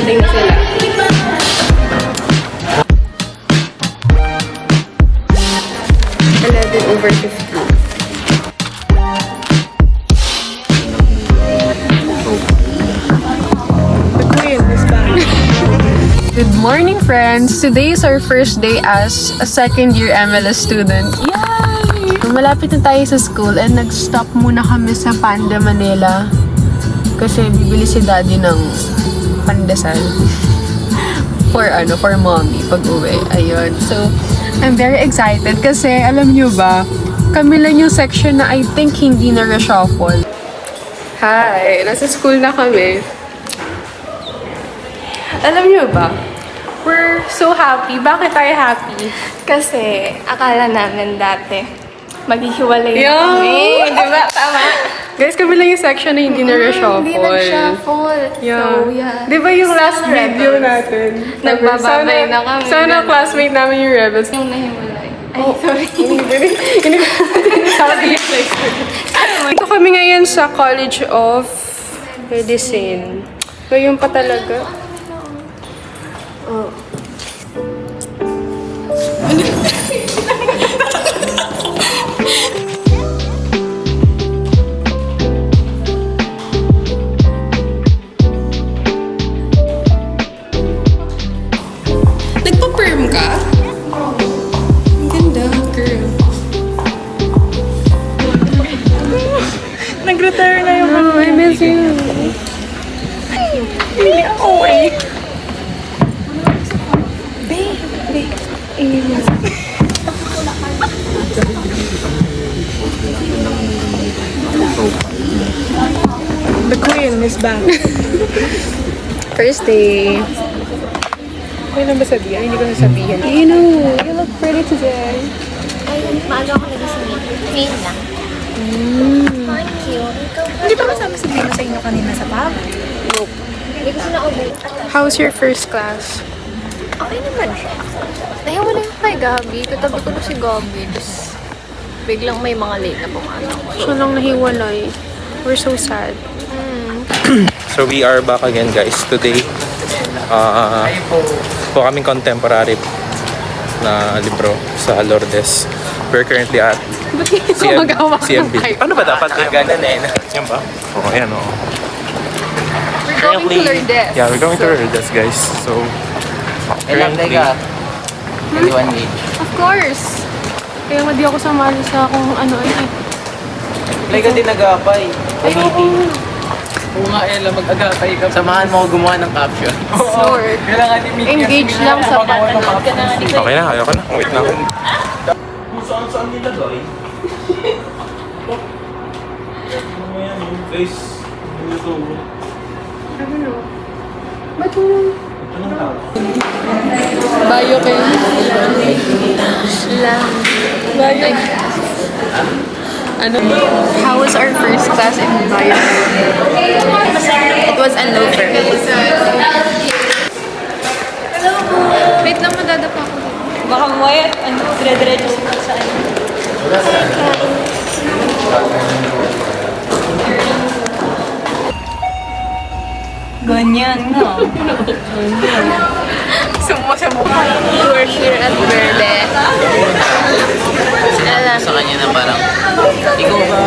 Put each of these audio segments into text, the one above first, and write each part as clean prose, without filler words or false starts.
dumating na sila. Over 50. The queen is back. Good morning, friends! Today is our first day as a second-year MLS student. Yay! Malapit na tayo sa school and nag-stop muna kami sa Panda, Manila. Kasi bibili si daddy ng pandesal. For mommy pag-uwi. Ayun. So, I'm very excited kasi alam nyo ba, kami lang yung section na I think hindi na reshuffle. Hi! Nasa school na kami. Alam nyo ba, we're so happy. Bakit tayo happy? Kasi akala namin dati maghihiwalay na kami. Diba? Tama? Guys, kami lang yung section na hindi na reshuffle. Hindi nag-shuffle. Yeah. So, yeah. Di ba yung last video natin? Nagbababay na kami. Sana classmate namin yung Rebels. Yung nahiwalay. Ay, sorry. Ito kami ngayon sa College of Medicine. Ngayon pa talaga. Oh. Nagpa-perm ka? Ang ganda, girl. Nag-retire na yung I miss you. Hindi ako eh. The queen is back. First day. Okay na ba sabihin? Hindi ko nasabihin. You know, you look pretty today. Ay, maano ako nagising. Main lang. Thank you. Hindi ba kasama si Dino sa inyo kanina sa pub? Nope. Hindi ko na ulit. How's your first class? Okay naman siya. Nahiwala yung kay Gabi. Katabi ko na si Gabi. Tapos biglang may mga late na pumasok. Siya lang nahiwalay. We're so sad. So we are back again, guys. Today, po kaming contemporary na libro sa Lourdes. We're currently at Ba't hindi ko magawa CMB. Ano ba dapat? Ganun eh. Yan ba? Oo, yan o. We're going to Lourdes. Yeah, we're going to Lourdes, guys. So, Ilang day ka? 21 age. Of course. Kaya nga di ako sumali sa kung ano eh. Ilang ka din nag-aapay. Ayoko. Oo nga, Ella, mag-agapay ka. Samahan mo ako gumawa ng caption. Sure. Kailangan ni Mickey. Engage lang sa Panood ka na nga ni okay na, ayoko na. Wait na. Kung saan-saan nilagay. Ano yan, yung face. Ito. I don't know. Ba't mo? Ito lang tao. Biochem. lang. Ano? How was our first class in biochem? It was an over. Wait lang, madadapa ako. Baka wire, dire-diretso sa ano. Ganyan, no? Sumo sa mukha. We're here at Verde. Alam. Sa kanya na parang, ikaw ba?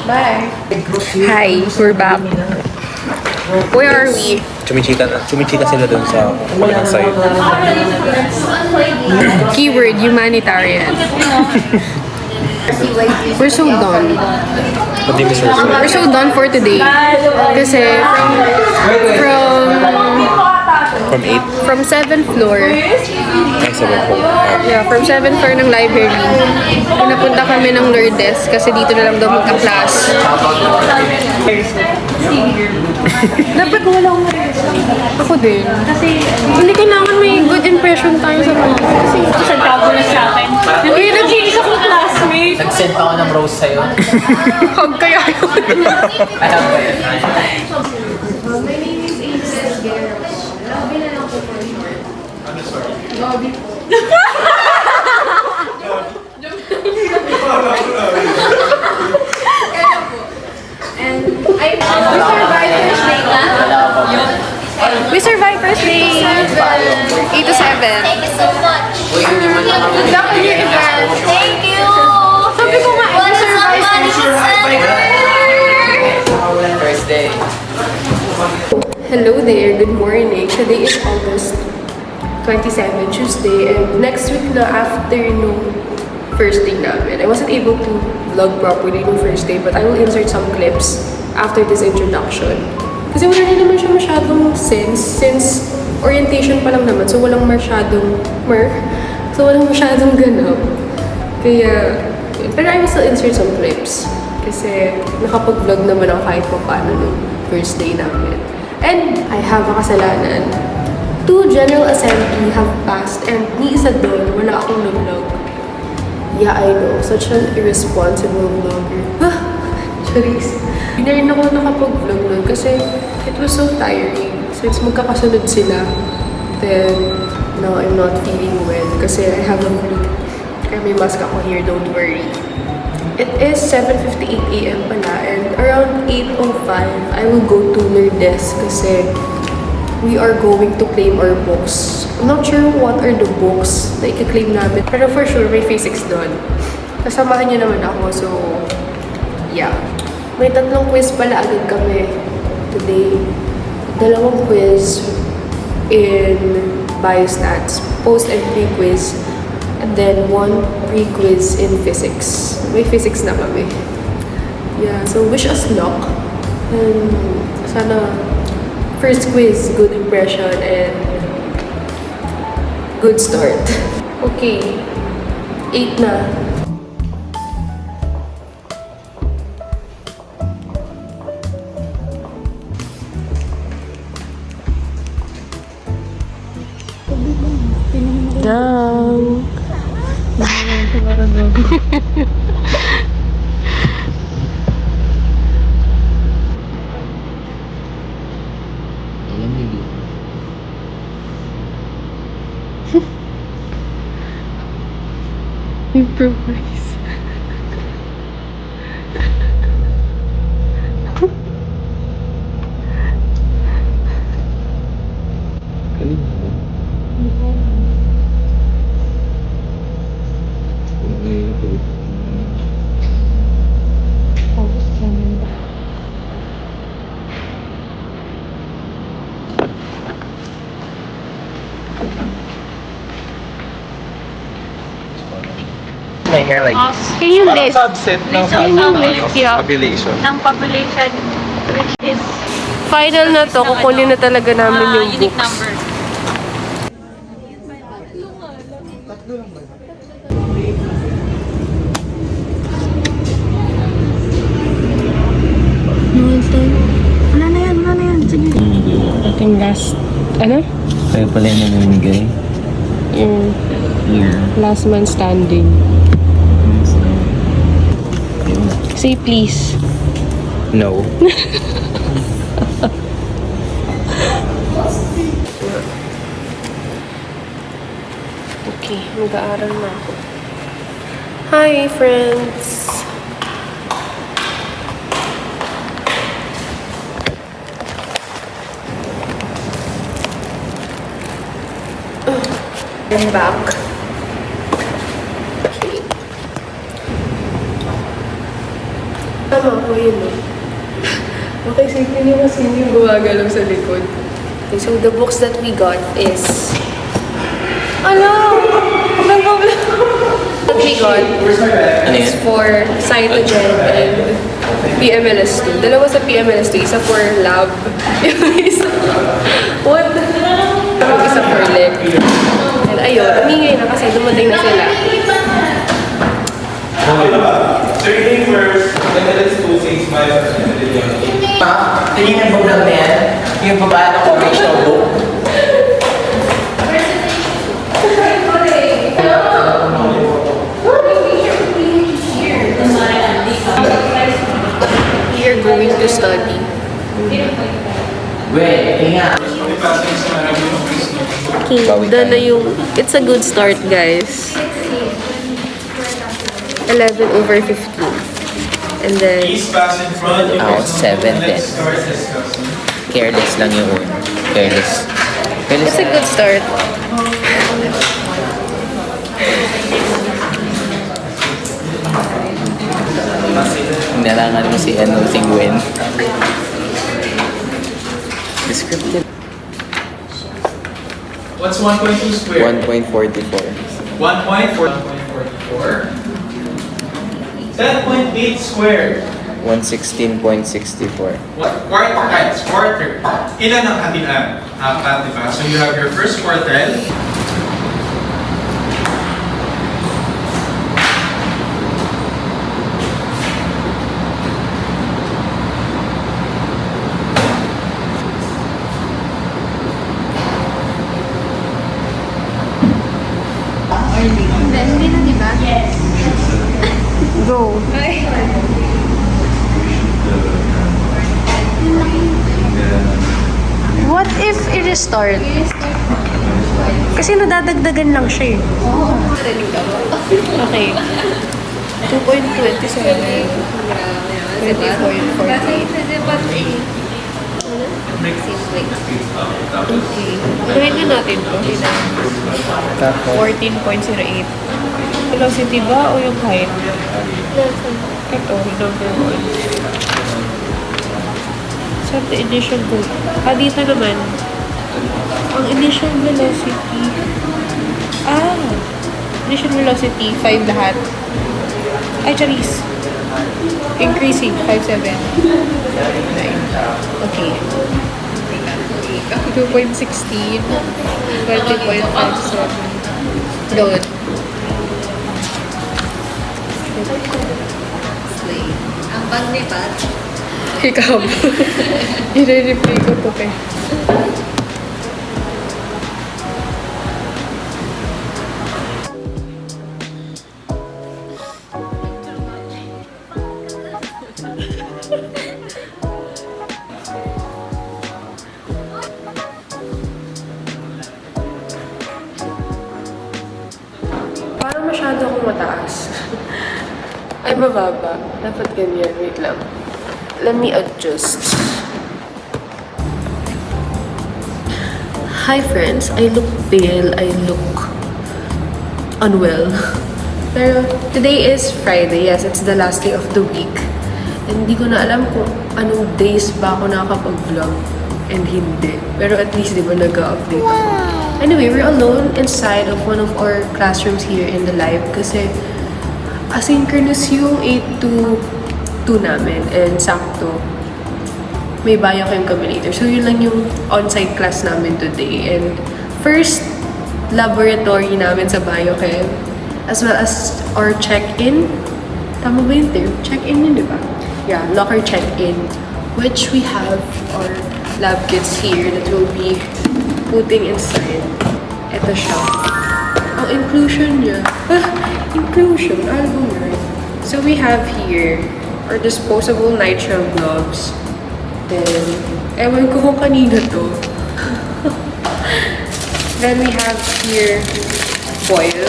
Bye. Hi, we're back. Where are we? Chumichika sila dun sa kabilang side. Keyword, humanitarian. We're so done. What do you miss yourself? We're so done for today. Kasi From 8? from 7th floor, Ay, 7 po. yeah, from 7th floor ng library, pinapunta kami ng Lourdes kasi dito na lang daw magka-class. Dapat wala akong ako din. Kasi hindi kailangan may good impression tayo sa mga. Kasi Santabo na sa akin. uy, nag-iis akong classmate. Nag-send pa ako ng rose sa'yo. Hug kaya yun. I have ba yan? Gabi. We survived first day. 8 to 7. Thank you so much. Good luck with your event. Thank you. Sabi ko nga, What is up, First day. Hello there, good morning. Today is August 27, Tuesday, and next week na after nung first day namin. I wasn't able to vlog properly nung first day, but I will insert some clips after this introduction. Kasi wala rin naman siya masyadong sense, since orientation pa lang naman, so walang masyadong ganap. Kaya, pero I will still insert some clips. Kasi nakapag-vlog naman ako kahit pa paano nung first day namin. And I have a kasalanan. 2 General Assembly have passed and ni isa doon, wala akong vlog. Yeah, I know. Such an irresponsible vlogger. Charis. Hindi na rin ako nakapag-vlog nun kasi it was so tiring. Since magkakasunod sila, then now I'm not feeling well kasi I have a flu. Kaya may mask ako here, don't worry. It is 7:58 AM pala and around 8:05, I will go to their desk kasi we are going to claim our books. I'm not sure what are the books na i-claim namin, pero for sure may physics doon. Kasamahan niyo naman ako, so yeah. May 3 quiz pala agad kami today. 2 quiz in biostats, post and pre-quiz, and then 1 pre-quiz in physics. May physics na kami. Yeah, so wish us luck. And sana first quiz, good impression and good start. Okay, 8 na. Dang. Improvise. My hair like Can you list? Subset ng population. Ng population which is Final na to, kukunin na talaga namin yung unique books. number. Ating last, ano? Kayo pala yung namimigay? Yung Here. last man standing. Say please. No. Okay, mag-aaral na ako. Hi, friends! I'm back. Okay. Tama ko yun, no? Okay, so yun yung kasi yung gumagalaw sa likod. Okay, so the books that we got is... Ano? What we got is for Cytogen and PMLS2. Dalawa sa PMLS2, isa for lab. Yung isa... What? Yung isa for lab. And ayun, umingay na kasi dumating na sila. Third thing first, let's do 6 miles. tingin ang vlog na yan, yung babae ng orange na book. We are going to study. Wait, tingnan. May passage na review ng quiz. Okay, Bawi done na tayo. yung... It's a good start, guys. 11/15. And then... East pass in front. You Ako, guys know 7 let's din. start discussing. Careless lang yung una. Careless. Careless It's a good start. Nalangan mo si si Gwen. Descriptive. What's 1.2 squared? 1.44. 1.44. 10.8 squared. 116.64. Quarter times quarter. Ilan ang hatian? Apat, di ba? So you have your first quartile. Go. What if i-restart? Kasi nadadagdagan lang siya eh. Okay. 2.27. 24.48. Okay. Gawin na natin to. 14.08. Velocity ba o yung height? Ito, number 1. Set the initial goal. Dito naman. Ang initial velocity. Initial velocity, 5 lahat. Ay, charis. Increasing, 5.7. 9. Okay. 2.16. 20.57. Good. Ang paglipat. Ikaw. I-replay ko to, pe. Parang masyado akong mataas. Ay, mababa. Dapat ganyan. Wait lang. Let me adjust. Hi friends, I look pale, I look unwell. Pero today is Friday, yes, it's the last day of the week. And hindi ko na alam kung anong days ba ako nakakapag-vlog and hindi. Pero at least, di ba, nag-update ako. Anyway, we're alone inside of one of our classrooms here in the live kasi asynchronous yung 8 to 2 namin and sakto may biochem kami later. So yun lang yung on-site class namin today and first laboratory namin sa biochem as well as our check-in. Tama ba yung term? Check-in yun, di ba? Yeah, locker check-in, which we have our lab kits here that we'll be putting inside. Ito siya. Ang inclusion niya. Inclusion, alam mo. So we have here our disposable nitrile gloves. Then, ewan ko kung kanina to. Then we have here foil.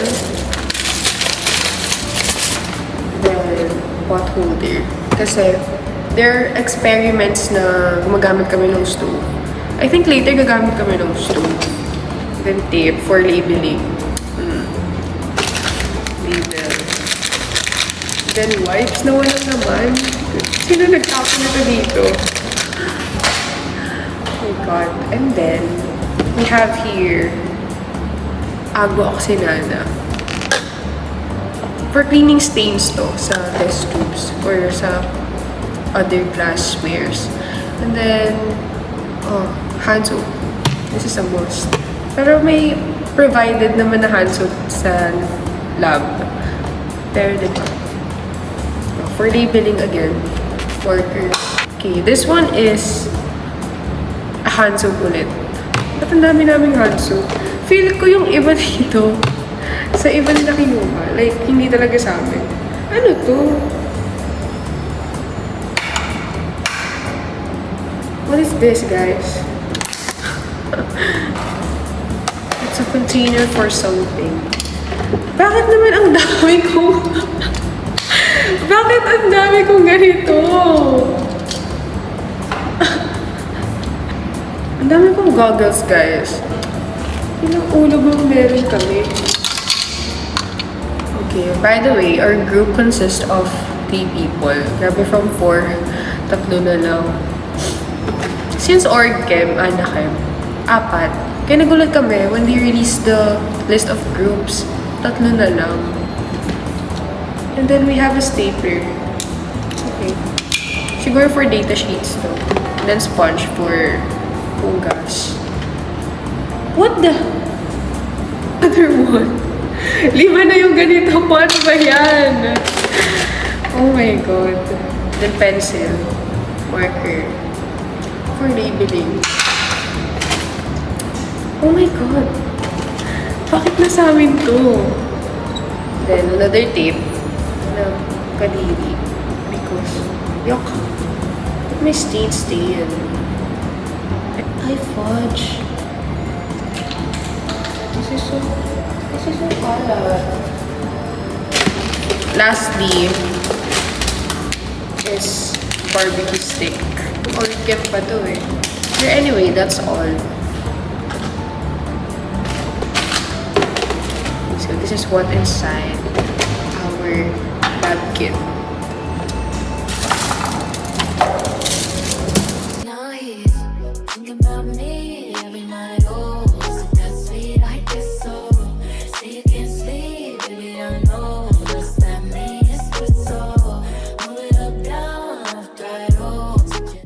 Then, pot holder. Kasi, there are experiments na gumagamit kami ng stove. I think later gagamit kami ng stove. Then tape for labeling. Label. Then wipes na wala naman. Sino nagtapon nito dito? Oh my God. And then, we have here agua oxinana. For cleaning stains to sa test tubes or sa other glasswares. And then, hand soap. This is a must. Pero may provided naman na hand soap sa lab. Pero dito. For labeling again, workers. Okay, this one is a hand soap ulit. Ba't ang dami naming hand soap? Feel ko yung iba dito sa iba nila kinuha. Like, hindi talaga sa amin. Ano to? What is this, guys? It's container for something. Bakit naman ang dami kong... Bakit ang dami kong ganito? Ang dami kong goggles, guys. Ilang ulo bang meron kami? Okay, by the way, our group consists of 3 people. Grabe, from 4, 3 na lang. Since org chem, chem, 4. Kaya nagulat kami when they released the list of groups. 3 na lang. And then we have a stapler. Okay. Siguro for data sheets to. And then sponge for hugas. What the? Other one? 5 na yung ganito. Paano ba yan? Oh my God. Then pencil. Marker. For labeling. Oh my God. Bakit nasa amin to? Then another tape na kadiri. Because, yuck. May stain. Ay, fudge. This is so kalat. Lastly, is barbecue stick. Or kem pa to eh. But anyway, that's all. So this is what inside our lab kit.